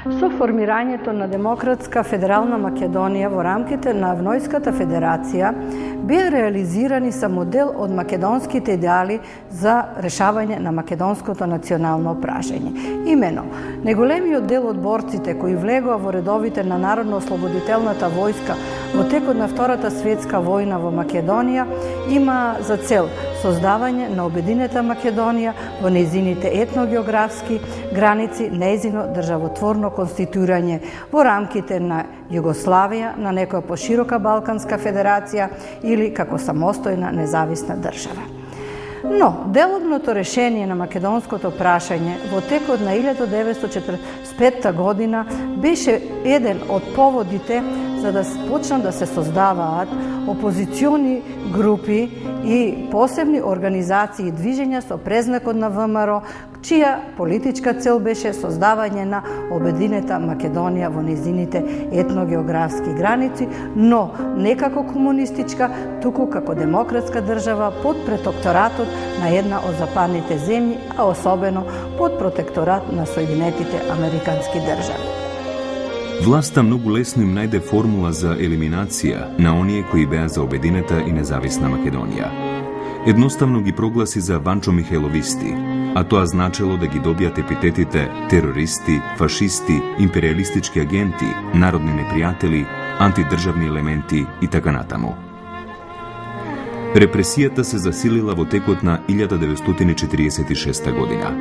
Со формирањето на Демократска федерална Македонија во рамките на Евнојската федерација беа реализирани само дел од македонските идеали за решавање на македонското национално прашање. Имено, неголемиот дел од борците кои влегоа во редовите на Народно-ослободителната војска во текот на Втората светска војна во Македонија има за цел создавање на обединета Македонија во нејзините етногеографски граници, нејзино државотворно конституирање во рамките на Југославија, на некоја поширока Балканска федерација или како самостојна независна држава. Но, деловното решение на македонското прашање во текот на 1945 година беше еден од поводите за да почнат да се создаваат опозициони групи и посебни организации и движења со презнакот на ВМРО, чија политичка цел беше создавање на обединета Македонија во нејзините етногеографски граници, но не како комунистичка, туку како демократска држава под протекторатот на една од западните земји, а особено под протекторат на Соединетите Американски држави. Власта многу лесно им најде формула за елиминација на оние кои беа за обединета и независна Македонија. Едноставно ги прогласи за Ванчо Михајловисти, а тоа значело да ги добијат епитетите терористи, фашисти, империалистички агенти, народни непријатели, антидржавни елементи и така натаму. Репресијата се засилила во текот на 1946 година.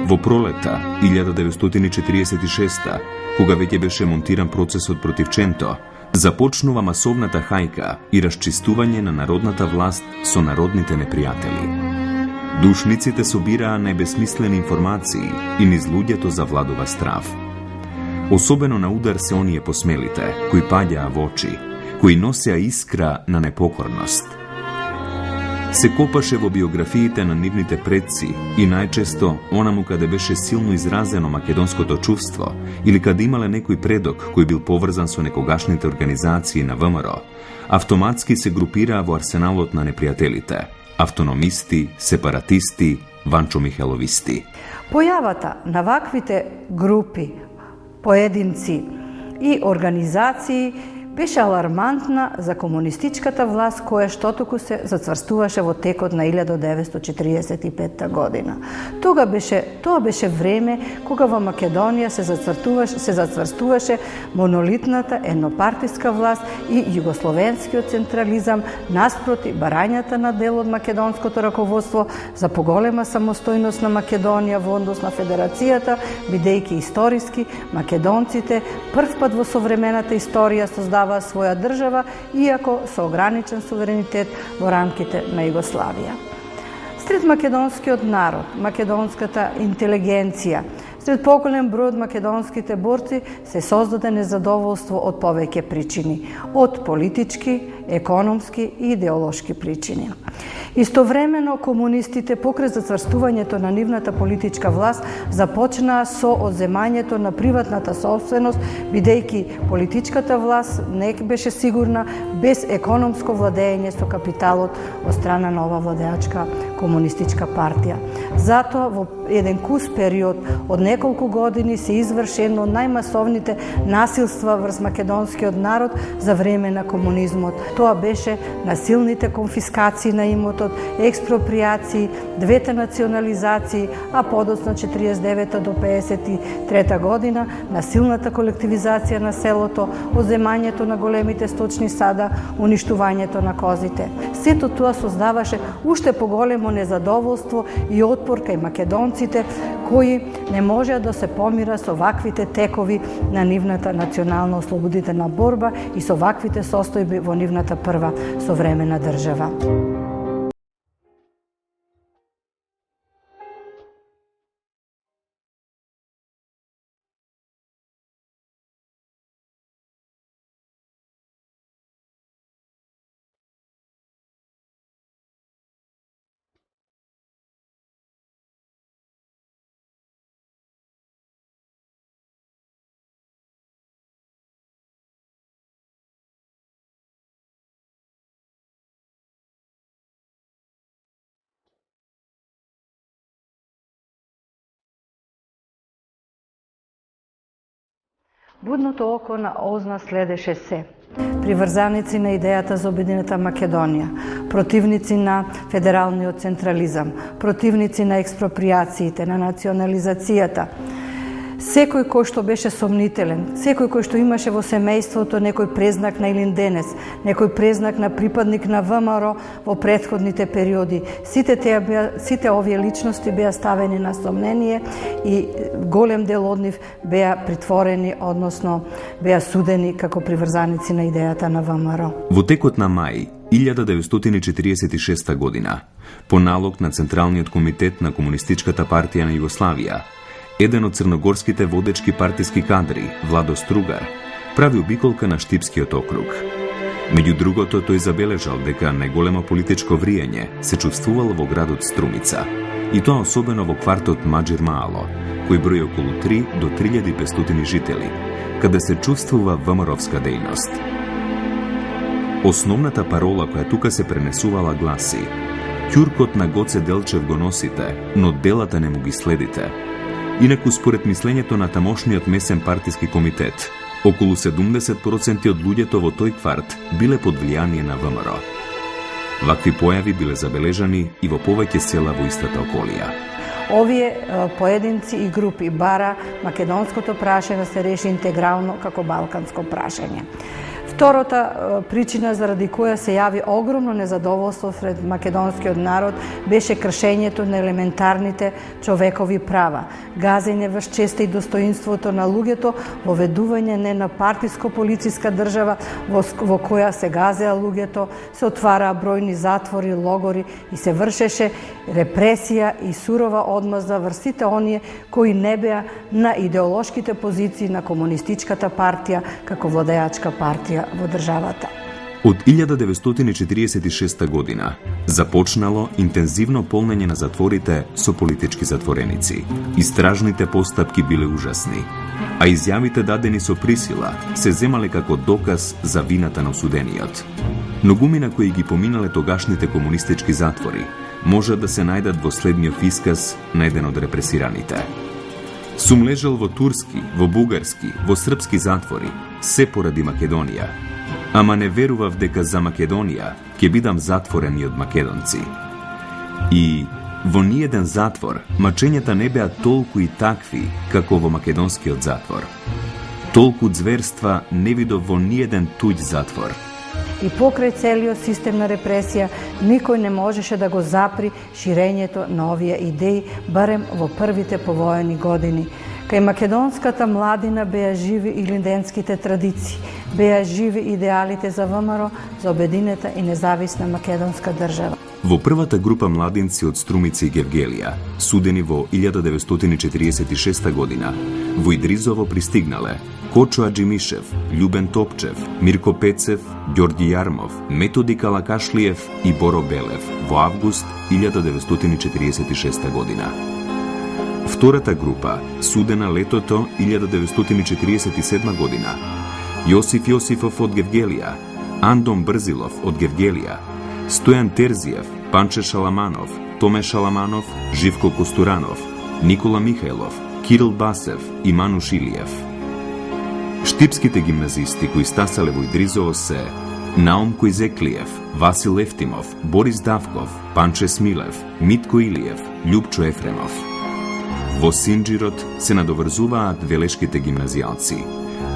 Во пролета 1946, кога веќе беше монтиран процесот против Ченто, започнува масовната хајка и расчистување на народната власт со народните непријатели. Душниците собираа најбесмислени информации и низ луѓето завладува страв. Особено на удар се оние посмелите, кои паѓаа во очи, кои носеа искра на непокорност. Се копаше во биографиите на нивните предци и најчесто онаму каде беше силно изразено македонското чувство или каде имале некој предок кој бил поврзан со некогашните организации на ВМРО, автоматски се групираа во арсеналот на непријателите – автономисти, сепаратисти, Ванчо Михајловисти. Појавата на ваквите групи, поединци и организации беше алармантна за комунистичката власт која што туку се зацврстуваше во текот на 1945 година. Тоа беше време кога во Македонија се зацврстуваше монолитната еднопартиска власт и југословенскиот централизам наспроти барањата на дел од македонското раководство за поголема самостојност на Македонија во однос на федерацијата, бидејќи историски македонците првпат во современата историја создаваа своја држава, иако со ограничен суверенитет во рамките на Југославија. Сред македонскиот народ, македонската интелигенција, сред поголем број од македонските борци се создаде незадоволство од повеќе причини, од политички, економски и идеолошки причини. Истовремено, комунистите покрај зацврстувањето на нивната политичка власт започнаа со одземањето на приватната собственост, бидејќи политичката власт не беше сигурна без економско владење со капиталот од страна на ова владеачка комунистичка партија. Затоа во еден кус период од неколку години се изврши едно од најмасовните насилства врз македонскиот народ за време на комунизмот. Тоа беше насилните конфискации на имотот, експроприации, двете национализации, а подоцна 49 до 53 година насилната колективизација на селото, одземањето на големите сточни сада, уништувањето на козите. Сето тоа создаваше уште поголемо незадоволство и отпор кај македонците кои не можеа да се помира со ваквите текови на нивната национално ослободителна борба и со ваквите состојби во нивната прва современа држава. Будното око на Озна следеше се. Приврзаници на идејата за Обединета Македонија, противници на федералниот централизам, противници на експроприациите, на национализацијата, секој кој што беше сомнителен, секој кој што имаше во семејството некој презнак на Илинденес, некој презнак на припадник на ВМРО во претходните периоди, сите овие личности беа ставени на сомнение и голем дел од нив беа притворени, односно беа судени како приврзаници на идејата на ВМРО. Во текот на мај 1946 година, по налог на Централниот комитет на Комунистичката партија на Југославија, еден од црногорските водечки партиски кадри, Владо Стругар, прави обиколка на Штипскиот округ. Меѓу другото, тој забележал дека најголемо политичко вриење се чувствувало во градот Струмица, и тоа особено во квартот Маџир Маало, кој брои околу 3 до 3500 жители, каде се чувствува ВМРО-вска дејност. Основната парола која тука се пренесувала гласи: "Ќуркот на Гоце Делчев го носите, но делата не му ги следите." Инаку, според мислењето на тамошниот месен партиски комитет, околу 70% од луѓето во тој кварт биле под влијание на ВМРО. Вакви појави биле забележани и во повеќе села во истата околија. Овие поединци и групи бара македонското прашање да се реши интегрално како балканско прашање. Втората причина заради која се јави огромно незадоволство сред македонскиот народ беше кршењето на елементарните човекови права, газење врз честа и достоинството на луѓето, воведување не на партиско-полициска држава во која се газеа луѓето, се отвараа бројни затвори, логори и се вршеше репресија и сурова одмазда врз сите оние кои не беа на идеолошките позиции на Комунистичката партија како владеачка партија во државата. Од 1946 година започнало интензивно полнење на затворите со политички затвореници. Истражните постапки биле ужасни, а изјавите дадени со присила се земале како доказ за вината на осудениот. Многумина кои ги поминале тогашните комунистички затвори можат да се најдат во следниот исказ на еден од репресираните. Сум лежал во турски, во бугарски, во српски затвори, се поради Македонија. Ама не верував дека за Македонија ќе бидам затворен и од македонци. И во ниеден затвор мачењата не беа толку и такви како во македонскиот затвор. Толку зверства не видов во ниеден туѓ затвор. И покрај целиот систем на репресија, никој не можеше да го запри ширењето на овие идеи, барем во првите повоени години. Кај македонската младина беа живи илинденските традиции, беа живи идеалите за ВМРО, за обединета и независна македонска држава. Во првата група младинци од Струмица и Гевгелија, судени во 1946 година, во Идризово пристигнале Кочо Аџимишев, Љубен Топчев, Мирко Пецев, Ѓорѓи Јармов, Методи Калакашлиев и Боро Белев во август 1946 година. Втората група, судена летото 1947 година, Јосиф Јосифов од Гевгелија, Андон Брзилов од Гевгелија, Стојан Терзиев, Панче Шаламанов, Томе Шаламанов, Живко Костуранов, Никола Михајлов, Кирил Басев и Мануш Илиев. Штипските гимназисти кои стасале во Идризово се Наум Којзеклиев, Васил Ефтимов, Борис Давков, Панче Смилев, Митко Илиев, Љупчо Ефремов. Во Синџирот се надоврзуваат велешките гимназијалци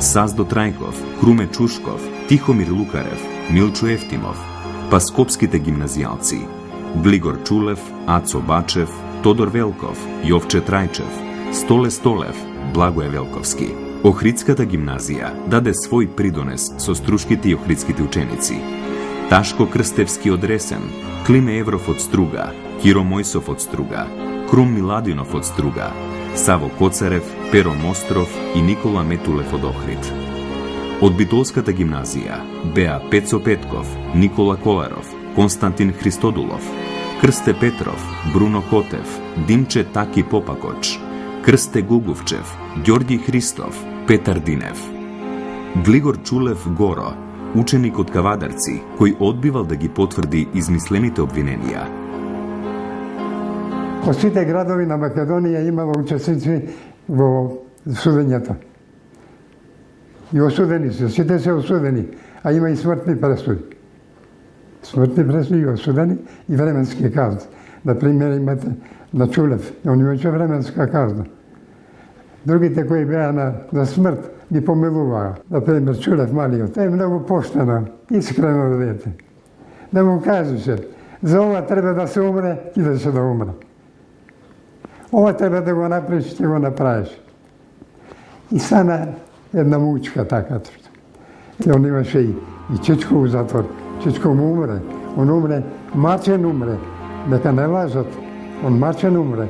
Саздо Трајков, Круме Чушков, Тихомир Лукарев, Милчо Ефтимов, па скопските гимназијалци Глигор Чулев, Ацо Бачев, Тодор Велков, Јовче Трајчев, Столе Столев, Благоје Велковски. Охридската гимназија даде свој придонес со струшките и охридските ученици. Ташко Крстевски од Ресен, Климе Евров од Струга, Киро Мојсов од Струга, Крум Миладинов од Струга, Саво Коцарев, Перо Мостров и Никола Метулев од Охрид. Од Битолската гимназија беа Пецо Петков, Никола Коларов, Константин Христодулов, Крсте Петров, Бруно Котев, Димче Таки Попакоч, Крсте Гуговчев, Ѓорѓи Христов, Петар Динев. Глигор Чулев Горо, ученик од Кавадарци, кој одбивал да ги потврди измислените обвиненија. Во сите градови на Македонија имало учесници во судењето. И осудени се, сите се осудени, а има и смртни пресуди. Смртни пресуди и осудени и временски казни. Например, имате на Чулев, он имаше временска казна. Другите кои беа на смрт ги помилуваа. Например, Чулев малиот е многу поштено, искрено дете. Да му кажеше, за ова треба да се умре, идеше да умре. Ова треба да го направиш, ќе го направиш. И стана една мучка така. И он имаше и Чичко у затвор. Чичко му умре. Он умре, мачен умре. Нека не лажат. Он мачен умре.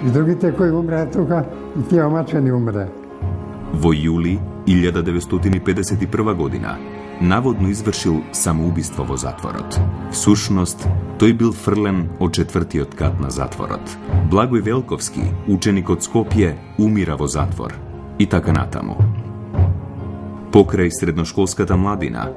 И другите кои умреа тука, и тие мачени умре. Во јули 1951 година наводно извршил самоубиство во затворот. Всушност, тој бил фрлен од 4-тиот кат на затворот. Благој Велковски, ученик од Скопје, умира во затвор. И така натаму. Покрај средношколската младина,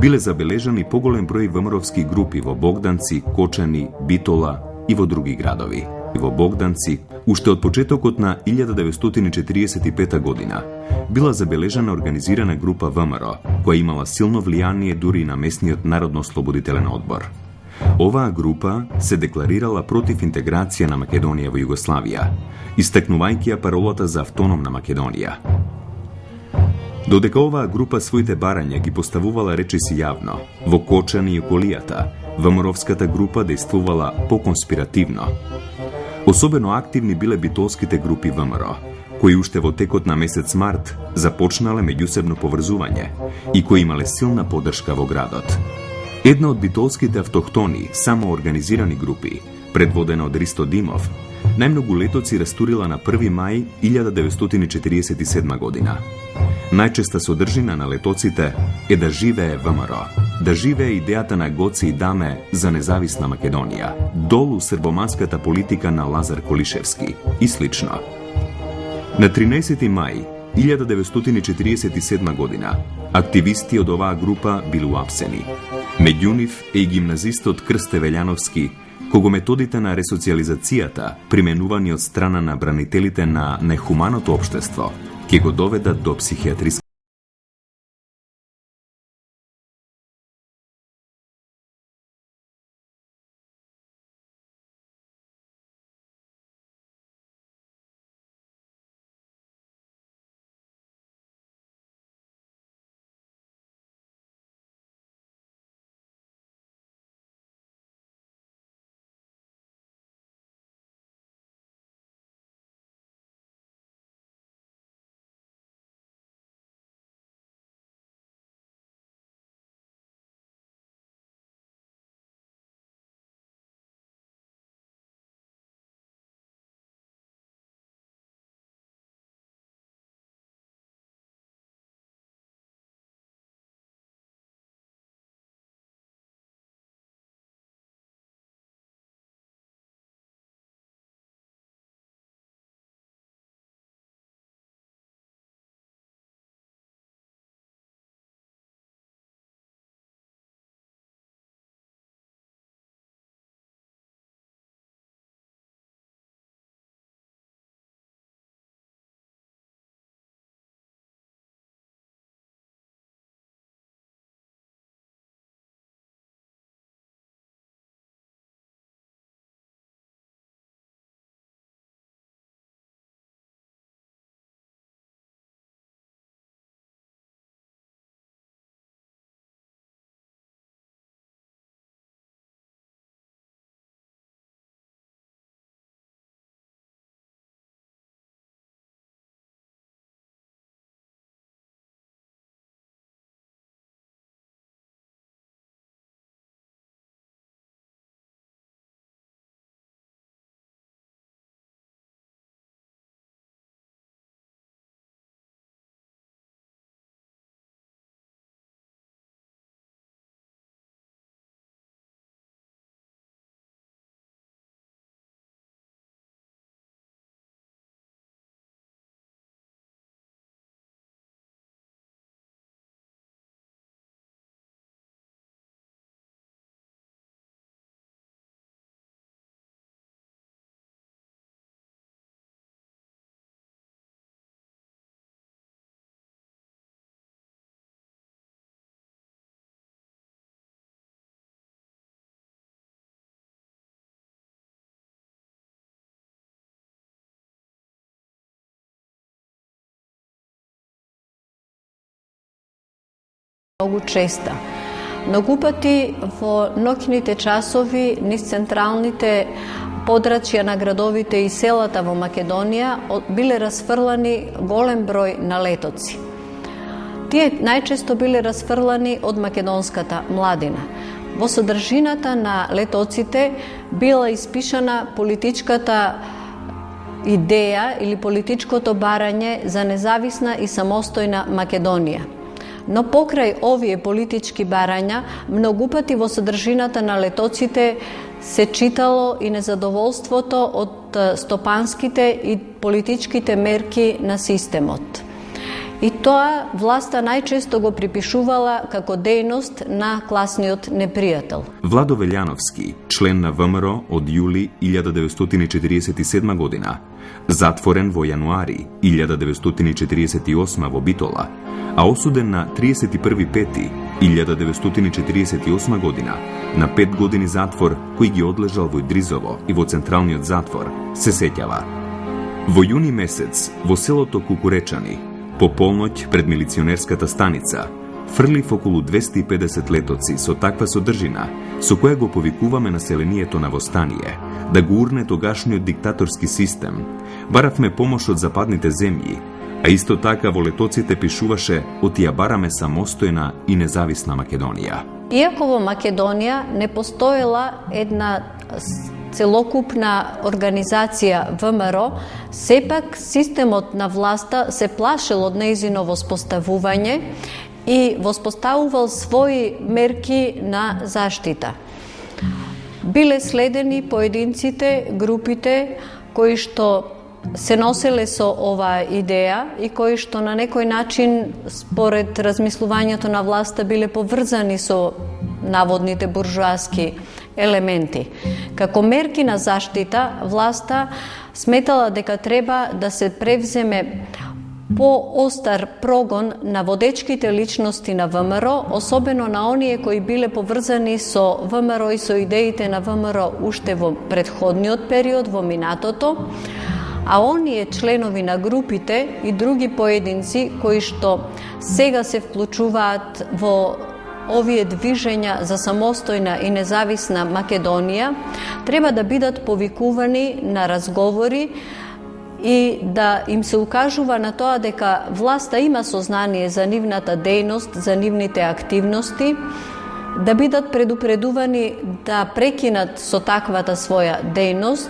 биле забележани поголем број ВМРО-вски групи во Богданци, Кочани, Битола и во други градови. Во Богданци, уште од почетокот на 1945 година, била забележана организирана група ВМРО, која имала силно влијание дури на местниот Народно-ослободителен одбор. Оваа група се декларирала против интеграција на Македонија во Југославија, истакнувајќи ја паролата за автономна Македонија. Додека оваа група своите барања ги поставувала речиси јавно, во Кочани и околијата, ВМРО-вската група действувала поконспиративно. Особено активни биле битолските групи ВМРО, кои уште во текот на месец март започнале меѓусебно поврзување и кои имале силна поддршка во градот. Една од битолските автохтони, самоорганизирани групи, предводена од Ристо Димов, најмногу летоци растурила на 1 мај 1947 година. Најчеста содржина на летоците е да живее ВМРО, да живее идејата на Гоце и Даме за независна Македонија, долу србоманската политика на Лазар Колишевски и слично. На 13 мај 1947 година активисти од оваа група биле уапсени. Меѓу нив е и гимназистот Крсте Велјановски, кого методите на ресоциализацијата, применувани од страна на бранителите на нехуманото општество, ќе го доведат до психијатриска многу честа. Многу пати во ноќните часови низ централните подрачја на градовите и селата во Македонија биле расфрлани голем број налетоци. Тие најчесто биле расфрлани од македонската младина. Во содржината на летоците била испишана политичката идеја или политичкото барање за независна и самостојна Македонија. Но покрај овие политички барања, многу пати во содржината на летоците се читало и незадоволството од стопанските и политичките мерки на системот. И тоа власта најчесто го припишувала како дејност на класниот непријател. Владо Велјановски, член на ВМРО од јули 1947 година, затворен во јануари 1948 во Битола, а осуден на 31.5.1948 година на 5 години затвор кој ги одлежал во Идризово и во Централниот затвор, се сеќава. Во јуни месец во селото Кукуречани, по полноќ пред милиционерската станица, фрлив околу 250 летоци со таква содржина, со која го повикуваме населението на востание, да го урне тогашниот диктаторски систем. Баравме помош од западните земји, а исто така во летоците пишуваше од ја бараме самостојна и независна Македонија. Иако во Македонија не постоела една целокупна организација ВМРО, сепак системот на власта се плашел од нејзино воспоставување и воспоставувал своји мерки на заштита. Биле следени поединците, групите кои што се носеле со оваа идеја и кои што на некој начин, според размислувањето на власта, биле поврзани со наводните буржуаски елементи. Како мерки на заштита, власта сметала дека треба да се превземе поостар прогон на водечките личности на ВМРО, особено на оние кои биле поврзани со ВМРО и со идеите на ВМРО уште во претходниот период, во минатото, а оние членови на групите и други поединци кои што сега се вклучуваат во овие движења за самостојна и независна Македонија, треба да бидат повикувани на разговори и да им се укажува на тоа дека власта има сознание за нивната дејност, за нивните активности, да бидат предупредувани да прекинат со таквата своја дејност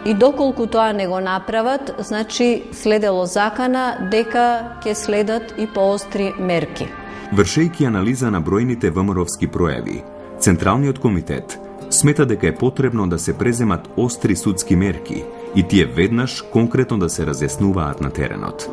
и доколку тоа не го направат, значи следело закана дека ќе следат и поостри мерки. Вршејќи анализа на бројните ВМРО-вски пројави, Централниот комитет смета дека е потребно да се преземат остри судски мерки и тие веднаш конкретно да се разјаснуваат на теренот.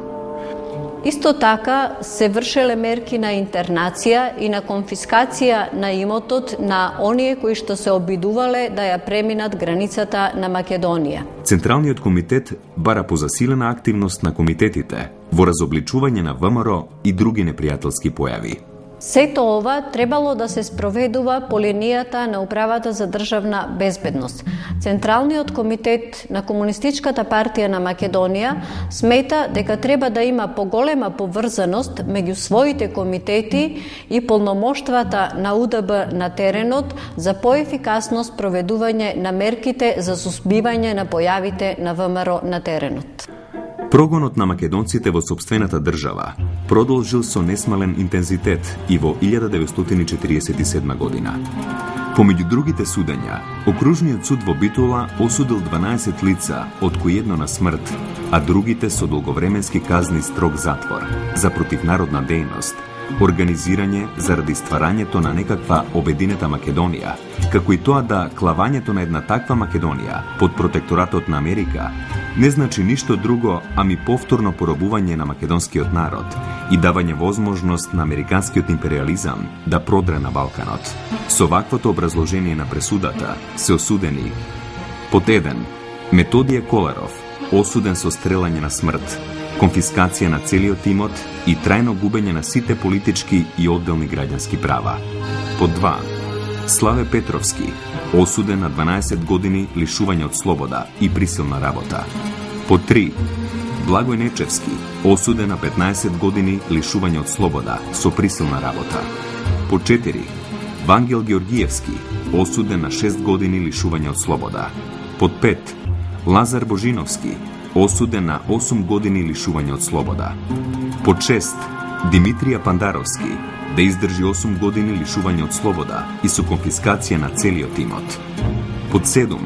Исто така се вршеле мерки на интернација и на конфискација на имотот на оние кои што се обидувале да ја преминат границата на Македонија. Централниот комитет бара позасилена активност на комитетите во разобличување на ВМРО и други непријателски појави. Сето ова требало да се спроведува по линијата на Управата за државна безбедност. Централниот комитет на Комунистичката партија на Македонија смета дека треба да има поголема поврзаност меѓу своите комитети и полномоштвата на УДБ на теренот за поефикасно спроведување на мерките за сузбивање на појавите на ВМРО на теренот. Прогонот на македонците во сопствената држава продолжил со несмален интензитет и во 1947 година. Помеѓу другите судења, Окружниот суд во Битола осудил 12 лица, од кои едно на смрт, а другите со долговременски казни строг затвор за противнародна дејност, организирање заради стварањето на некаква обединета Македонија, како и тоа да клавањето на една таква Македонија под протекторатот на Америка не значи ништо друго, ами повторно поробување на македонскиот народ и давање возможност на американскиот империализам да продре на Балканот. Со ваквото образложение на пресудата се осудени: под 1. Методије Коларов, осуден со стрелање на смрт, конфискација на целиот имот и трајно губење на сите политички и одделни граѓански права. Под 2. Славе Петровски, осуден на 12 години лишување од слобода и присилна работа. Под 3. Благој Нечевски, осуден на 15 години лишување од слобода со присилна работа. Под 4. Вангел Георгиевски, осуден на 6 години лишување од слобода. Под 5. Лазар Божиновски, осуден на 8 години лишување од слобода. Под 6. Димитрија Пандаровски, да издржи 8 години лишување од слобода и со конфискација на целиот имот. Под 7.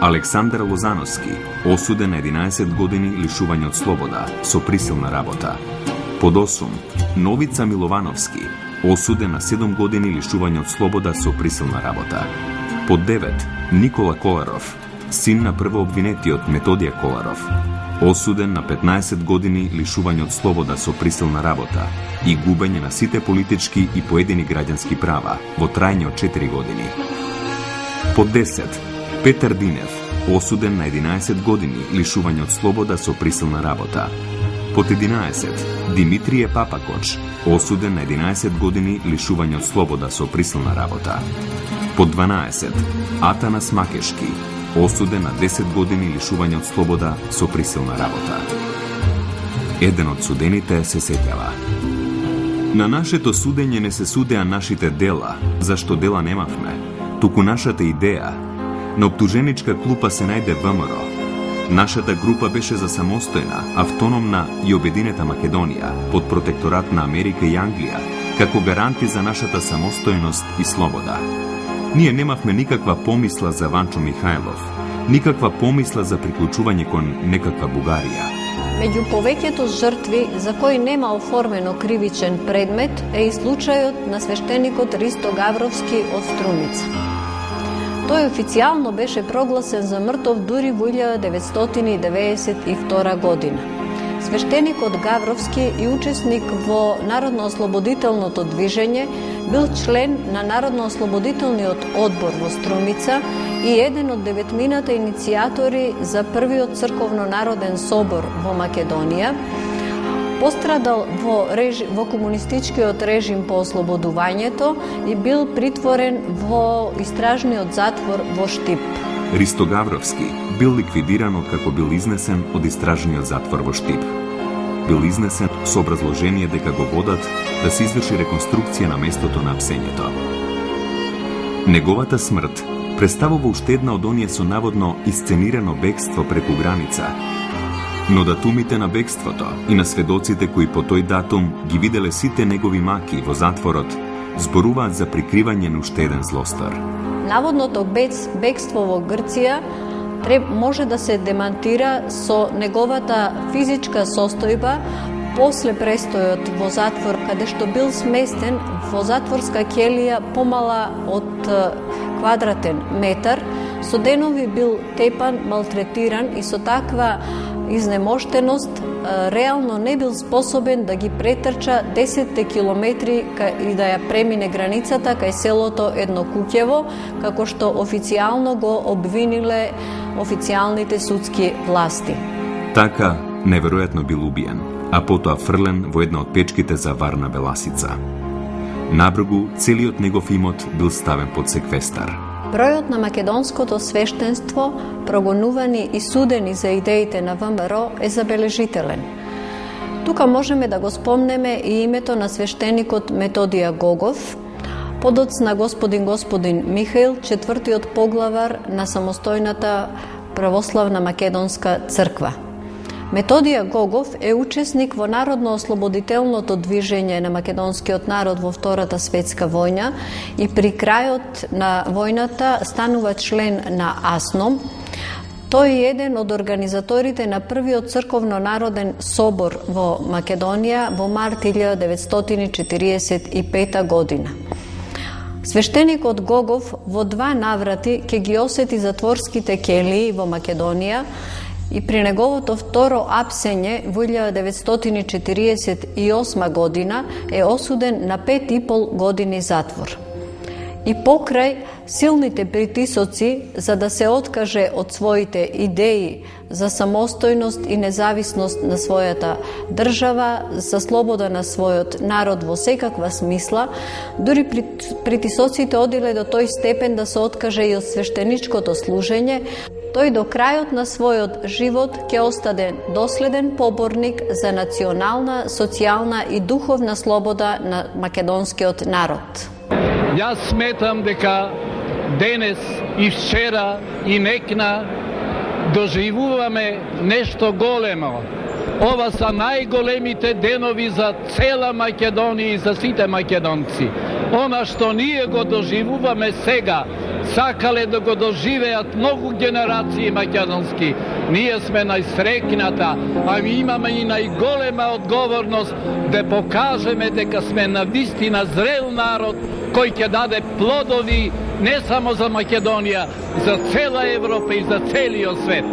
Александар Лозановски, осуден на 11 години лишување од слобода со присилна работа. Под 8. Новица Миловановски, осуден на 7 години лишување од слобода со присилна работа. Под 9. Никола Коларов, син на првообвинетиот Методија Коларов, осуден на 15 години лишување од слобода со присилна работа и губење на сите политички и поедини граѓански права во трајање од 4 години. Под 10. Петар Динев, осуден на 11 години лишување од слобода со присилна работа. Под 11. Димитрije Папакоч, осуден на 11 години лишување од слобода со присилна работа. Под 12. Атанас Макешки, осуден на 10 години лишување од слобода со присилна работа. Еден од судените се сеќава: на нашето судење не се судеа нашите дела, зашто дела немавме, туку нашата идеја. На оптуженичка клупа се најде ВМРО. Нашата група беше за самостојна, автономна и обединета Македонија под протекторат на Америка и Англија, како гаранти за нашата самостојност и слобода. Ние немавме никаква помисла за Ванчо Михајлов, никаква помисла за приклучување кон некаква Бугарија. Меѓу повеќето жртви за кои нема оформено кривичен предмет е и случајот на свештеникот Ристо Гавровски од Струмица. Тој официјално беше прогласен за мртов дури во 1992 година. Свештеникот Гавровски и учесник во Народно-ослободителното движење, бил член на Народно-ослободителниот одбор во Струмица и еден од 9 иницијатори за првиот црковно-народен собор во Македонија. Пострадал во комунистичкиот режим по ослободувањето и бил притворен во истражниот затвор во Штип. Ристо Гавровски бил ликвидиран откако бил изнесен од истражниот затвор во Штип. Бил изнесен со образложение дека го водат да се изврши реконструкција на местото на апсењето. Неговата смрт представува уште една од оние со наводно исценирано бегство преку граница, но датумите на бегството и на сведоците кои по тој датум ги виделе сите негови маки во затворот зборуваат за прикривање на уште еден злостар. Наводното бегство во Грција може да се демантира со неговата физичка состојба после престојот во затвор, каде што бил сместен во затворска ќелија помала од квадратен метар, со денови бил тепан, малтретиран и со таква изнемоштеност реално не бил способен да ги претрча 10 километри и да ја премине границата кај селото Еднокуќево, како што официјално го обвиниле официјалните судски власти. Така, неверојатно бил убиен, а потоа фрлен во една од печките за Варна Беласица. Набргу, целиот негов имот бил ставен под секвестар. Бројот на македонското свештенство, прогонувани и судени за идеите на ВМРО, е забележителен. Тука можеме да го спомнеме и името на свештеникот Методија Гогов, подоц на господин Михаил, четвртиот поглавар на самостојната православна македонска црква. Методија Гогов е учесник во Народно-ослободителното движење на македонскиот народ во Втората светска војна и при крајот на војната станува член на АСНОМ. Тој е еден од организаторите на првиот црковно-народен собор во Македонија во март 1945 година. Свештеникот Гогов во 2 наврати ќе ги осети затворските ќелии во Македонија и при неговото второ апсење во 1948 година е осуден на 5,5 години затвор. И покрај силните притисоци за да се откаже од своите идеи за самостојност и независност на својата држава, за слобода на својот народ во секаква смисла, дури притисоците одиле до тој степен да се откаже и од свештеничкото служење, тој до крајот на својот живот ќе остаде доследен поборник за национална, социјална и духовна слобода на македонскиот народ. Јас сметам дека денес и вчера и некна доживуваме нешто големо. Ова са најголемите денови за цела Македонија и за сите македонци. Она што ние го доживуваме сега, сакале да го доживеат многу генерации македонски. Ние сме најсрекната, а ми имаме и најголема одговорност да покажеме дека сме навистина зрел народ кој ќе даде плодови не само за Македонија, за цела Европа и за целиот свет.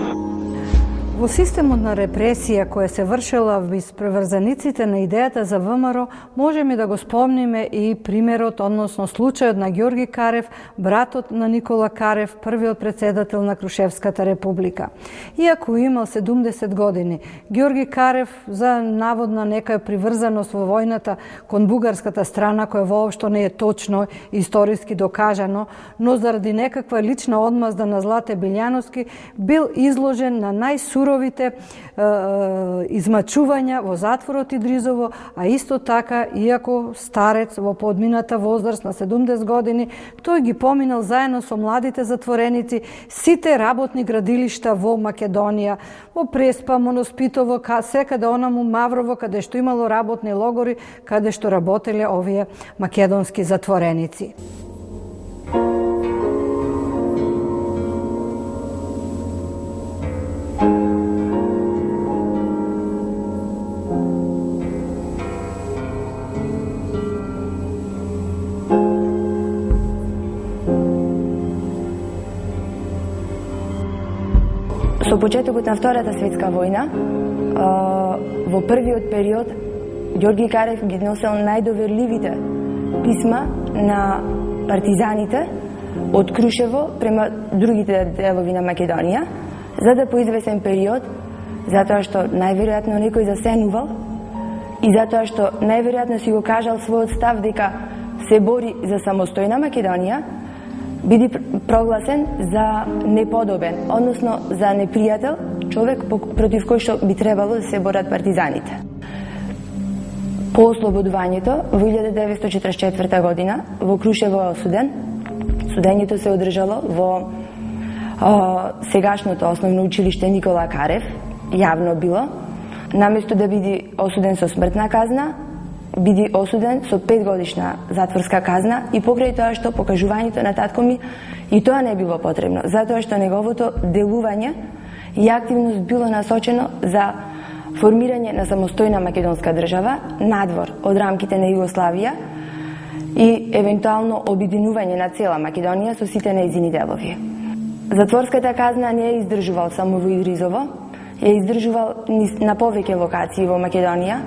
Во системот на репресија која се вршела без приврзаниците на идејата за ВМРО, можеме да го спомниме и примерот, односно случајот на Ѓорги Карев, братот на Никола Карев, првиот претседател на Крушевската република. Иако имал 70 години, Ѓорги Карев за наводна нека приврзаност во војната кон бугарската страна, која воопшто не е точно историски докажано, но заради некаква лична одмазда на Злате Билјановски, бил изложен на најсуровите измачувања во затворот Идризово, а исто така, иако старец во подмината возраст на 70 години, тој ги поминал заедно со младите затвореници сите работни градилишта во Македонија, во Преспа, Моноспитово, секаде онаму Маврово, каде што имало работни логори, каде што работеле овие македонски затвореници. Со почетокот на Втората светска војна, во првиот период, Ѓорги Карев ги носел најдоверливите писма на партизаните од Крушево према другите делови на Македонија, за да по извесен период, затоа што најверојатно некој засенувал и затоа што најверојатно си го кажал својот став дека се бори за самостојна Македонија, биде прогласен за неподобен, односно за непријател, човек против кој што би требало да се борат партизаните. По ослободувањето во 1944 година во Крушево е осуден. Судењето се одржало во сегашното основно училиште Никола Карев, јавно било. Наместо да биде осуден со смртна казна, биде осуден со 5 годишна затворска казна и покрај тоа што покажувањето на татко ми и тоа не било потребно, затоа што неговото делување и активност било насочено за формирање на самостојна македонска држава надвор од рамките на Југославија и евентуално обединување на цела Македонија со сите нејзини делови. Затворската казна не ја издржувал само во Идризово, ја издржувал на повеќе локации во Македонија,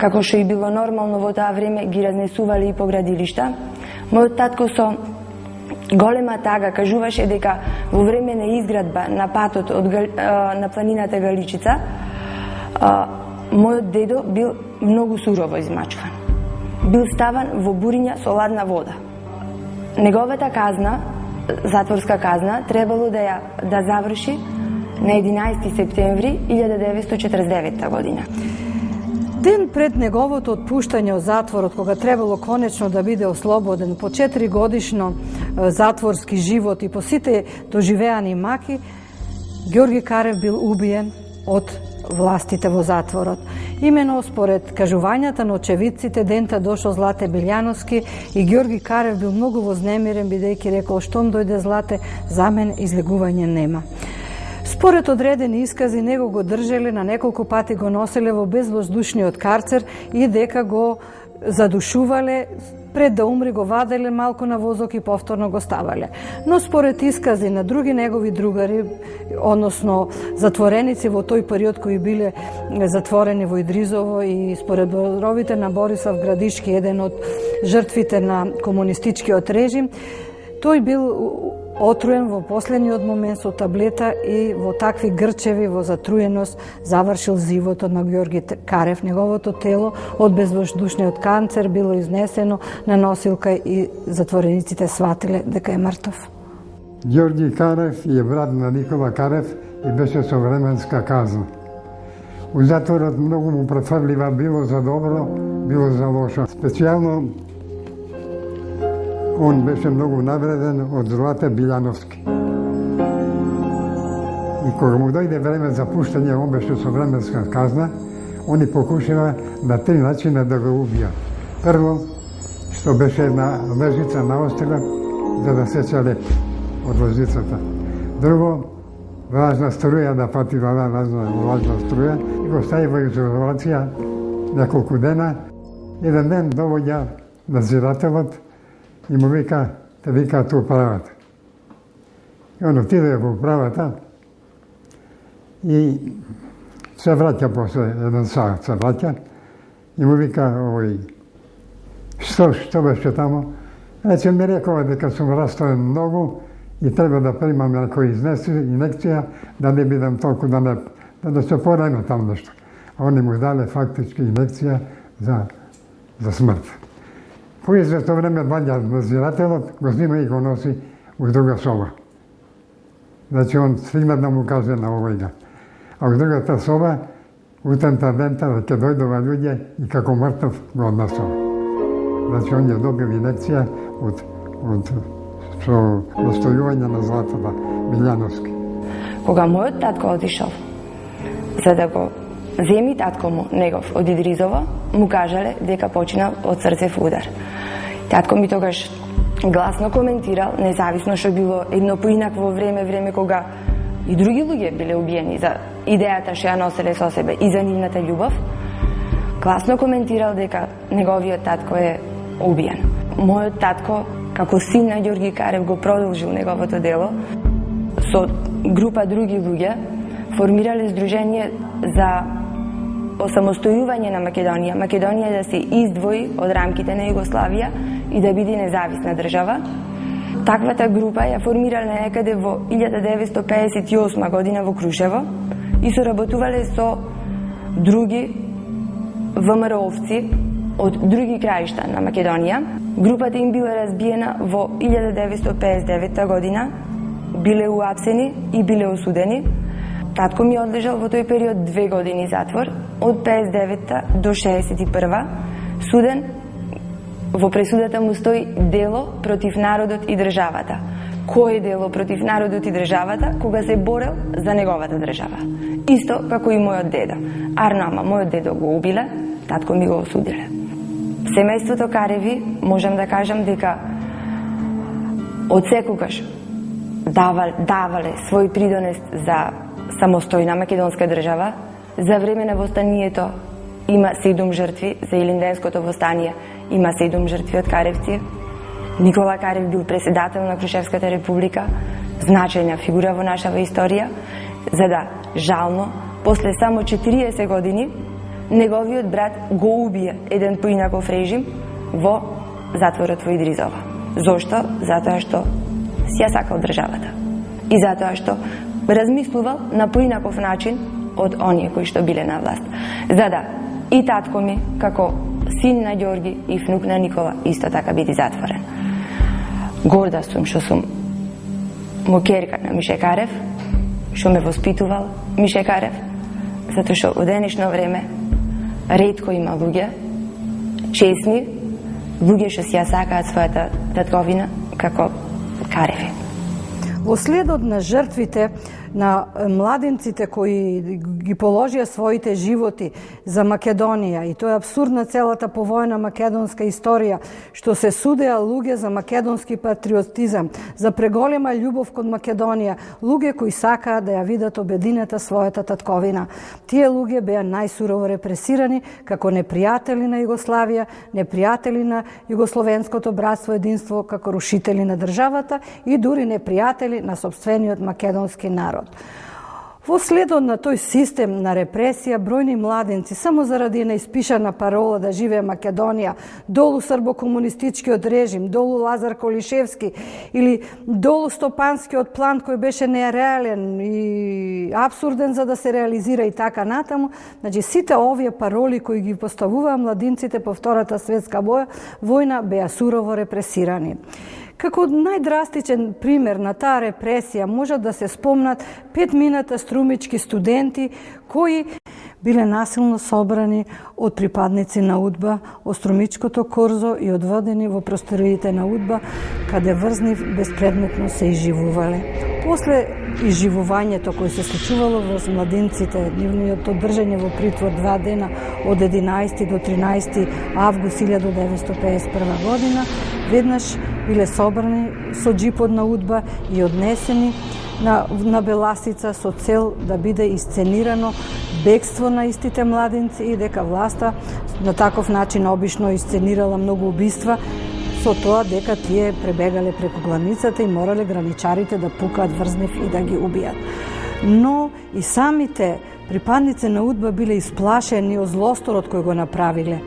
како што и било нормално во тоа време, ги разнесувале и по градилишта. Мојот татко со голема тага кажуваше дека во време на изградба на патот на планината Галичица, мојот дедо бил многу сурово измачкан. Бил ставан во буриња со ладна вода. Неговата казна, затворска казна, требало да заврши на 11 септември 1949 година. Ден пред неговото отпуштање од затворот, кога требало конечно да биде ослободен по 4 годишно затворски живот и по сите доживеани маки, Ѓорги Карев бил убиен од властите во затворот. Имено според кажувањата на очевидците, дента дошол Злате Билјановски и Ѓорги Карев бил многу вознемирен, бидејќи рекол: "Штом дојде Злате, за мен излегување нема." Според одредени искази, него го држеле, на неколку пати го носеле во безвоздушниот карцер и дека го задушувале, пред да умри го ваделе малку на возок и повторно го ставале. Но според искази на други негови другари, односно затвореници во тој период кои биле затворени во Идризово, и според зборовите на Борислав Градишки, еден од жртвите на комунистичкиот режим, тој бил отруен во последниот момент со таблета и во такви грчеви, во затруеност, завршил животот на Ѓорги Карев. Неговото тело од безвоздушниот канцер било изнесено на носилка и затворениците сватиле дека е мртов. Ѓорги Карев е брат на Никола Карев и беше со временска казна. У затворот многу му префрлива било за добро, било за лошо. Специјално он беше многу навреден од Злате Билјановски. И кога му дојде време за пуштање, он беше со временска казна, они покушава на 3 начина да го убијат. Прво, што беше една лежица на острела, за да сеча леп од лежицата. Друго, влажна струја да пати влажна струја и го стави во изолација неколку дена. Еден ден довоѓа надзирателот и му вика, те викаат у управата. И он отиде во управата и се враќа после еден саат, се враќа и му вика што беше тамо? Рече ми рекова дека сум растоен многу и треба да примам некој инекција, да не бидам толку да се пореме там нешто. А они му дале фактички инекција за смрт. По известно време ваѓа надзирателот, го знима и го носи у друга соба. Значи он стигна да му каже на овојга. А у другата соба, утента дента, ќе дојдува луѓе и како мртов го однесува. Значи он ја добил инекција од со настојување на Златата Билјановски. Кога мојот татко отишол за да го земи татко му негов од Идризово, му кажале дека починал од срцев удар. Татко ми тогаш гласно коментирал, независно што било едно поинакво време кога и други луѓе биле убиени за идејата што ја носеле со себе и за нивната љубов, гласно коментирал дека неговиот татко е убиен. Мојот татко, како син на Ѓорги Карев, го продолжил неговото дело. Со група други луѓе формирале здружение за осамостојување на Македонија. Македонија да се издвои од рамките на Југославија и да биде независна држава. Таквата група ја формирале некаде во 1958 година во Крушево и соработувале со други ВМРО-овци од други краишта на Македонија. Групата им била разбиена во 1959 година, биле уапсени и биле осудени. Татко ми одлежал во тој период 2 години затвор, од 59 до 61, суден. Во пресудата му стои дело против народот и државата. Кој дело против народот и државата? Кога се борел за неговата држава. Исто како и мојот дедо. Арно, мојот дедо го убиле, татко ми го осудиле. Семејството Кареви, можам да кажам дека од секогаш давале свој придонес за самостојна македонска држава. За време на востанието има 7 жртви, за Илинденското востание има 7 жртви од каревци. Никола Карев бил преседател на Крушевската република, значајна фигура во нашава историја, за да, жално, после само 40 години, неговиот брат го убие еден поинаков режим во затворот во Идризово. Зошто? Затоа што си ја сакал државата. И затоа што размислувал на поинаков начин од оние кои што биле на власт. За да и татко ми, како син на Ѓорги и внук на Никола, исто така биде затворен. Горда сум што сум мокерка на Мише Карев, што ме воспитувал Мише Карев, затоа што во денешно време ретко има луѓе, чесни, луѓе што си ја сакаат својата татковина како Кареви. Во следот на жртвите на младенците кои ги положија своите животи за Македонија, и тоа е апсурд на целата повојна македонска историја, што се судеа луѓе за македонски патриотизам, за преголема љубов кон Македонија, луѓе кои сакаа да ја видат обединета својата татковина. Тие луѓе беа најсурово репресирани како непријатели на Југославија, непријатели на југословенското братство единство, како рушители на државата и дури непријатели на сопствениот македонски народ. Во следот на тој систем на репресија, бројни младенци, само заради неиспишана парола да живее Македонија, долу србо-комунистичкиот режим, долу Лазар Колишевски или долу Стопанскиот план кој беше нереален и апсурден за да се реализира и така натаму, значи сите овие пароли кои ги поставуваа младинците по Втората светска војна беа сурово репресирани. Како најдрастичен пример на таа репресија може да се спомнат 5 мината струмички студенти кои биле насилно собрани од припадници на УДБА од Струмичкото корзо и одведени во просториите на УДБА, каде врзнив безпредметно се изживувале. После изживувањето кој се случувало во младинците, нивниот држање во притвор 2 дена од 11 до 13 август 1951 година, веднаш биле собрани со джипот на УДБА и однесени на Беласица со цел да биде исценирано бегство на истите младинци и дека власта на таков начин обично исценирала многу убиства со тоа дека тие пребегале преку границата и морале граничарите да пукаат врзнив и да ги убијат. Но и самите припадници на УДБА биле исплашени од злосторот кој го направиле.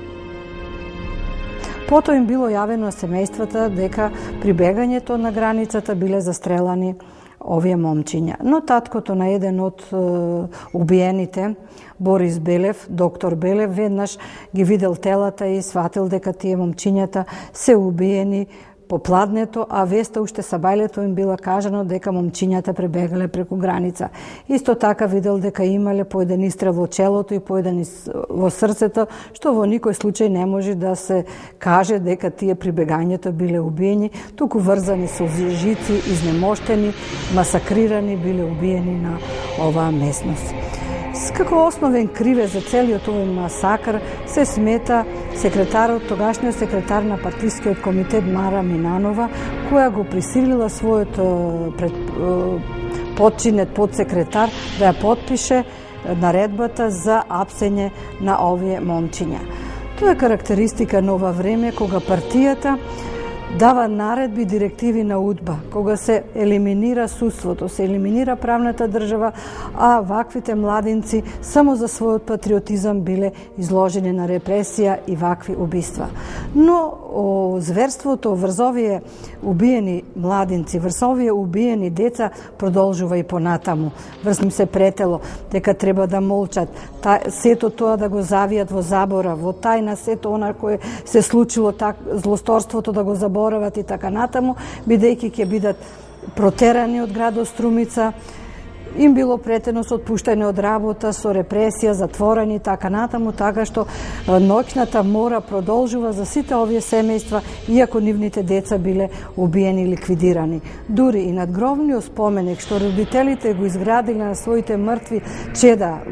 Потоа им било јавено на семејствата дека при бегањето на границата биле застрелани овие момчиња. Но таткото на еден од убиените, Борис Белев, доктор Белев, веднаш ги видел телата и сватил дека тие момчињата се убиени по пладнето, а веста уште сабајлето им била кажано дека момчињата пребегале преку граница. Исто така видел дека имале по еден истрел во челото и по еден во срцето, што во никој случај не може да се каже дека тие при бегањето биле убиени, туку врзани со жици, изнемоштени, масакрирани, биле убиени на оваа местност. Како основен кривец за целиот овој масакр се смета тогашниот секретар на партискиот комитет Мара Минанова, која го присилила својот подчинет подсекретар да ја потпише наредбата за апсење на овие момчиња. Тоа е карактеристика на ова време кога партијата дава наредби и директиви на УДБА, кога се елиминира судството, се елиминира правната држава, а ваквите младинци само за својот патриотизам биле изложени на репресија и вакви убиства. Но зверството врз овие убиени младинци, врз овие убиени деца продолжува и понатаму. Врз им се претело дека треба да молчат, сето тоа да го завијат во забора, во тајна сето она кое се случило, злосторството да го заборават и така натаму, бидејќи ќе бидат протерани од градот Струмица, им било претено со отпуштање од работа, со репресија, затворени и така натаму, така што ноќната мора продолжува за сите овие семејства, иако нивните деца биле убиени и ликвидирани. Дури и надгробниот споменик што родителите го изградиле на своите мртви чеда,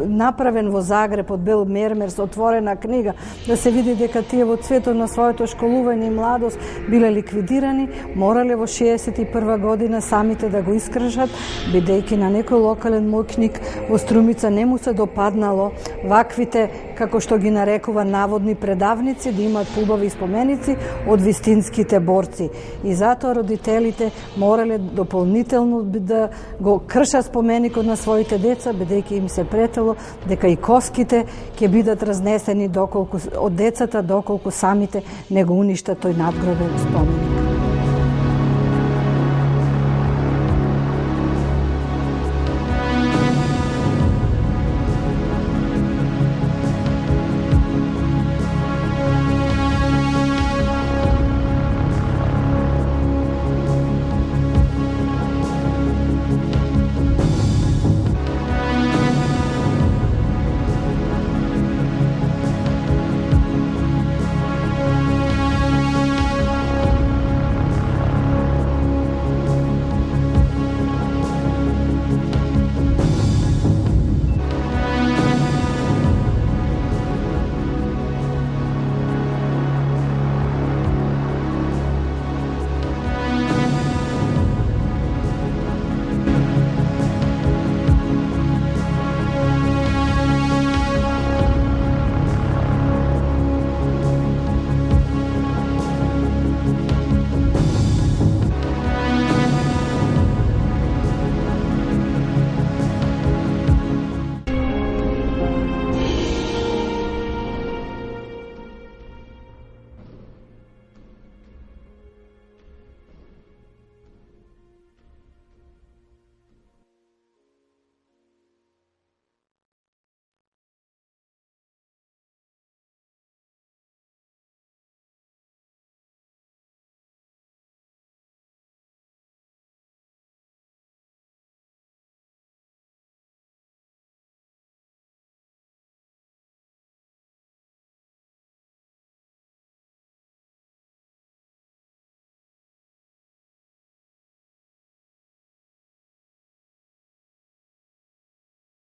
направен во Загреб од бел мермер со отворена книга, да се види дека тие во цветот на своето школување и младост биле ликвидирани, морале во 61 година самите да го искршат, бидејќи на некој локален моќник во Струмица не му се допаднало ваквите, како што ги нарекува, наводни предавници, да имаат поубави споменици од вистинските борци. И затоа родителите морале дополнително да го кршат споменикот на своите деца, бидејќи им се претело дека и коските ќе бидат разнесени од децата доколку самите не го уништат тој надгробен споменик.